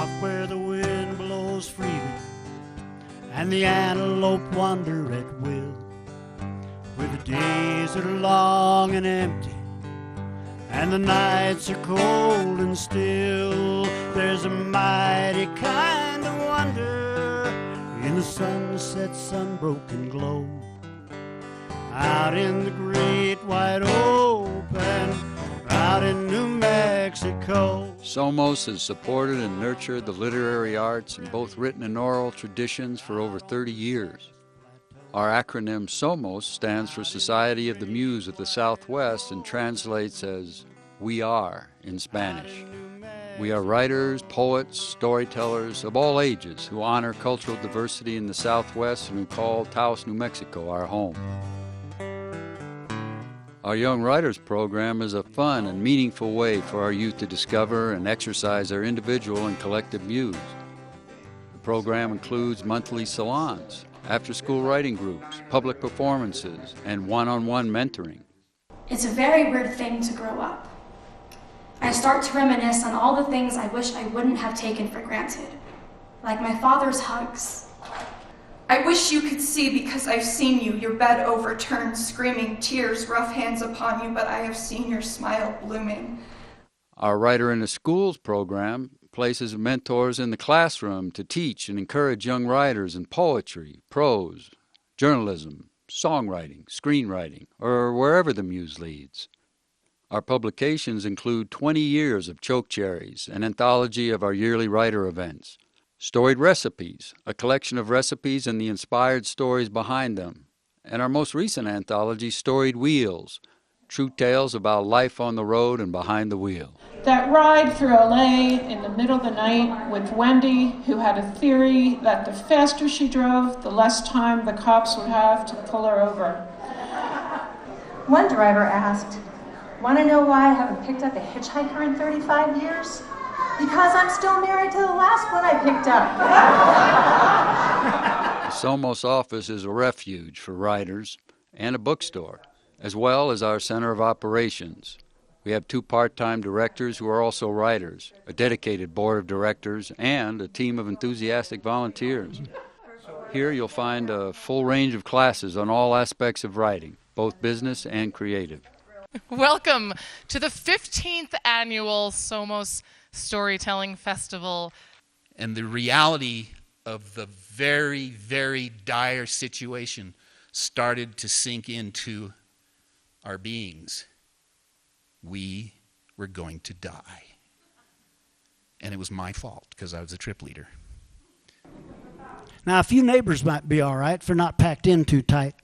out where the wind blows freely and the antelope wander at will, where the days are long and empty and the nights are cold and still. There's a mighty kind of wonder in the sunset's unbroken glow, out in the great wide open, out in New Mexico. SOMOS has supported and nurtured the literary arts in both written and oral traditions for over 30 years. Our acronym SOMOS stands for Society of the Muse of the Southwest and translates as "We Are" in Spanish. We are writers, poets, storytellers of all ages who honor cultural diversity in the Southwest and who call Taos, New Mexico our home. Our Young Writers program is a fun and meaningful way for our youth to discover and exercise their individual and collective muse. The program includes monthly salons, after-school writing groups, public performances, and one-on-one mentoring. It's a very weird thing to grow up. I start to reminisce on all the things I wish I wouldn't have taken for granted, like my father's hugs. I wish you could see, because I've seen you, your bed overturned, screaming tears, rough hands upon you, but I have seen your smile blooming. Our Writer in the Schools program places mentors in the classroom to teach and encourage young writers in poetry, prose, journalism, songwriting, screenwriting, or wherever the muse leads. Our publications include 20 years of Choke Cherries, an anthology of our yearly writer events, Storied Recipes, a collection of recipes and the inspired stories behind them, and our most recent anthology, Storied Wheels, true tales about life on the road and behind the wheel. That ride through LA in the middle of the night with Wendy, who had a theory that the faster she drove, the less time the cops would have to pull her over. One driver asked, "Want to know why I haven't picked up a hitchhiker in 35 years? Because I'm still married to the last one I picked up." The SOMOS office is a refuge for writers and a bookstore, as well as our center of operations. We have 2 part-time directors who are also writers, a dedicated board of directors, and a team of enthusiastic volunteers. Here you'll find a full range of classes on all aspects of writing, both business and creative. Welcome to the 15th annual SOMOS Storytelling Festival. And the reality of the very, very dire situation started to sink into our beings. We were going to die. And it was my fault because I was a trip leader. Now, a few neighbors might be all right for not packed in too tight,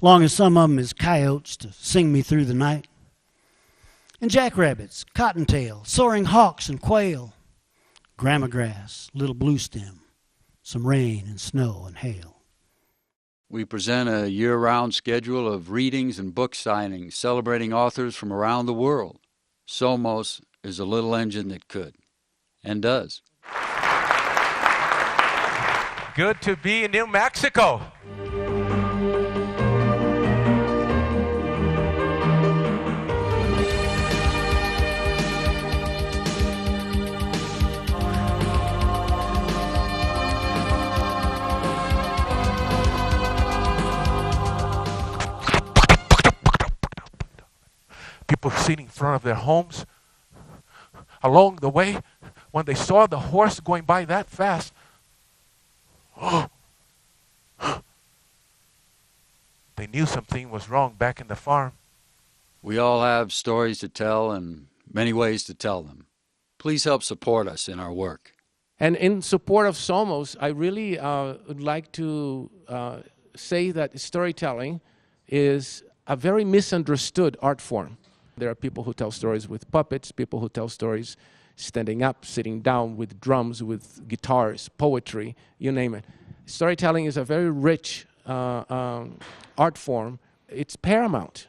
long as some of them is coyotes to sing me through the night. And jackrabbits, cottontail, soaring hawks and quail, grandma grass, little blue stem, some rain and snow and hail. We present a year-round schedule of readings and book signings celebrating authors from around the world. SOMOS is a little engine that could, and does. Good to be in New Mexico. People sitting in front of their homes. Along the way, when they saw the horse going by that fast, they knew something was wrong back in the farm. We all have stories to tell and many ways to tell them. Please help support us in our work. And in support of SOMOS, I really would like to say that storytelling is a very misunderstood art form. There are people who tell stories with puppets, people who tell stories standing up, sitting down, with drums, with guitars, poetry, you name it. Storytelling is a very rich art form. It's paramount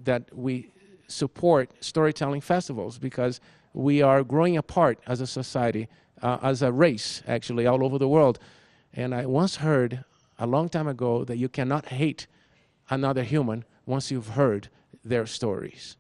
that we support storytelling festivals because we are growing apart as a society, as a race, actually, all over the world. And I once heard a long time ago that you cannot hate another human once you've heard their stories.